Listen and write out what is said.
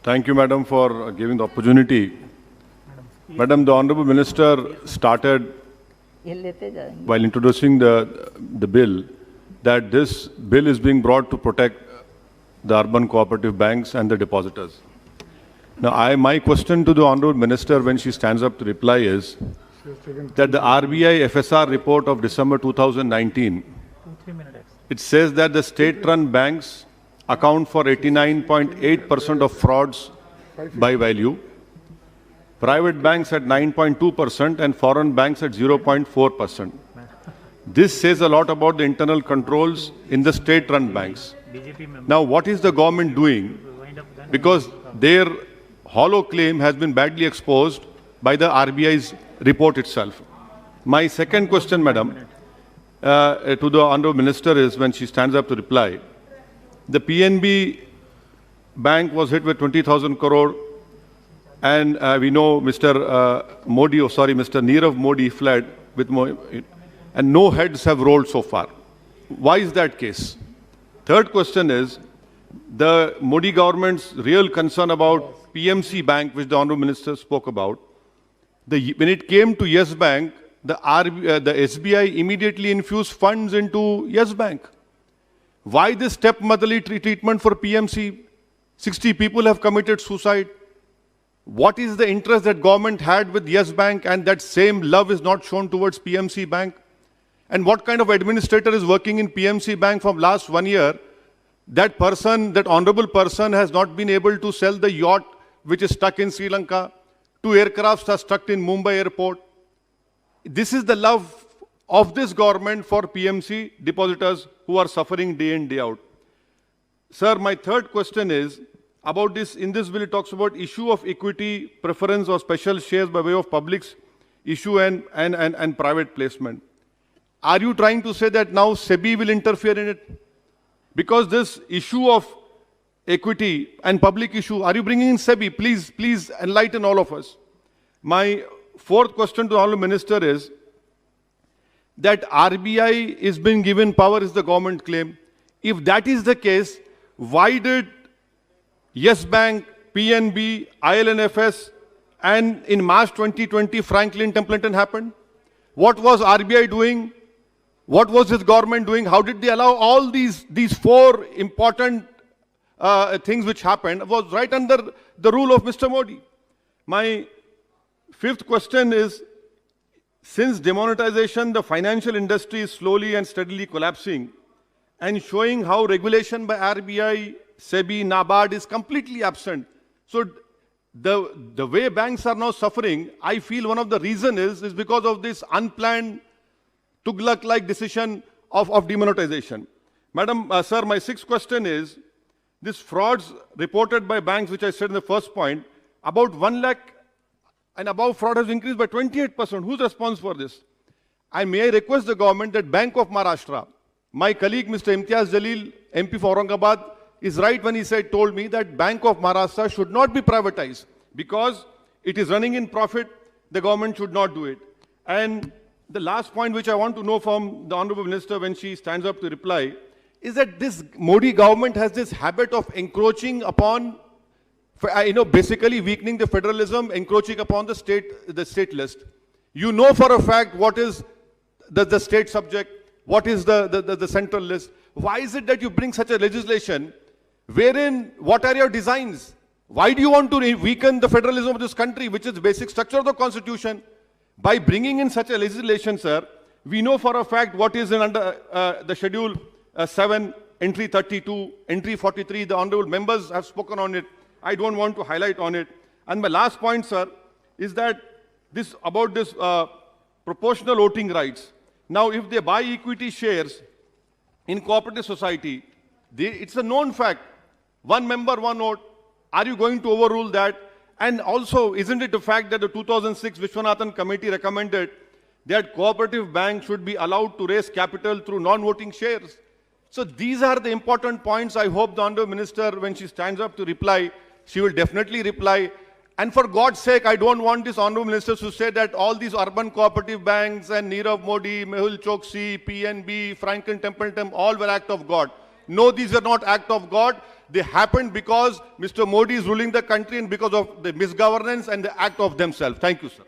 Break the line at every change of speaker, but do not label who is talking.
Thank you, Madam, for giving the opportunity. Madam, the Honorable Minister started while introducing the bill that this bill is being brought to protect the urban cooperative banks and the depositors. Now, my question to the Honorable Minister when she stands up to reply is that the RBI FSR report of December 2019, it says that the state-run banks account for 89.8% of frauds by value, private banks at 9.2% and foreign banks at 0.4%. This says a lot about the internal controls in the state-run banks. Now, what is the government doing? Because their hollow claim has been badly exposed by the RBI's report itself. My second question, Madam, to the Honorable Minister is when she stands up to reply, the PNB bank was hit with 20,000 crore and we know Mr. Mr. Nirav Modi fled with and no heads have rolled so far. Why is that case? Third question is the Modi government's real concern about PMC Bank, which the Honorable Minister spoke about. When it came to Yes Bank, the SBI immediately infused funds into Yes Bank. Why this stepmotherly treatment for PMC? 60 people have committed suicide. What is the interest that government had with Yes Bank and that same love is not shown towards PMC Bank? And what kind of administrator is working in PMC Bank from last 1 year? That person, that honorable person has not been able to sell the yacht which is stuck in Sri Lanka. 2 aircrafts are stuck in Mumbai airport. This is the love of this government for PMC depositors who are suffering day in, day out. Sir, my third question is about this. In this bill, it talks about issue of equity, preference or special shares by way of public's issue and private placement. Are you trying to say that now SEBI will interfere in it? Because this issue of equity and public issue, are you bringing in SEBI? Please enlighten all of us. My fourth question to the Honorable Minister is that RBI is being given power is the government claim. If that is the case, why did Yes Bank, PNB, IL&FS and in March 2020 Franklin Templeton happened? What was RBI doing? What was this government doing? How did they allow all these four important things which happened was right under the rule of Mr. Modi? My fifth question is, since demonetization, the financial industry is slowly and steadily collapsing and showing how regulation by RBI, SEBI, NABARD is completely absent. So the way banks are now suffering, I feel one of the reasons is because of this unplanned Tughlaq-like decision of demonetization. Madam, sir, my sixth question is, this frauds reported by banks, which I said in the first point, about 1 lakh and above fraud has increased by 28%. Who's responsible for this? May I request the government that Bank of Maharashtra, my colleague Mr. Imtiaz Jalil, MP for Aurangabad, is right when he told me that Bank of Maharashtra should not be privatized because it is running in profit, the government should not do it. And the last point which I want to know from the Honorable Minister when she stands up to reply is that this Modi government has this habit of encroaching upon, basically weakening the federalism, encroaching upon the state list. You know for a fact what is the state subject, what is the central list. Why is it that you bring such a legislation wherein, what are your designs? Why do you want to weaken the federalism of this country, which is the basic structure of the constitution? By bringing in such a legislation, sir, we know for a fact what is under the Schedule 7, Entry 32, Entry 43. The honorable members have spoken on it. I don't want to highlight on it. And my last point, sir, is that about this proportional voting rights. Now, if they buy equity shares in cooperative society, it's a known fact. 1 member, 1 vote. Are you going to overrule that? And also, isn't it a fact that the 2006 Vishwanathan Committee recommended that cooperative banks should be allowed to raise capital through non-voting shares? So these are the important points. I hope the Honorable Minister, when she stands up to reply, she will definitely reply. And for God's sake, I don't want this Honorable Minister to say that all these urban cooperative banks and Nirav Modi, Mehul Choksi, PNB, Franklin Templeton, all were act of God. No, these are not act of God. They happened because Mr. Modi is ruling the country and because of the misgovernance and the act of themselves. Thank you, sir.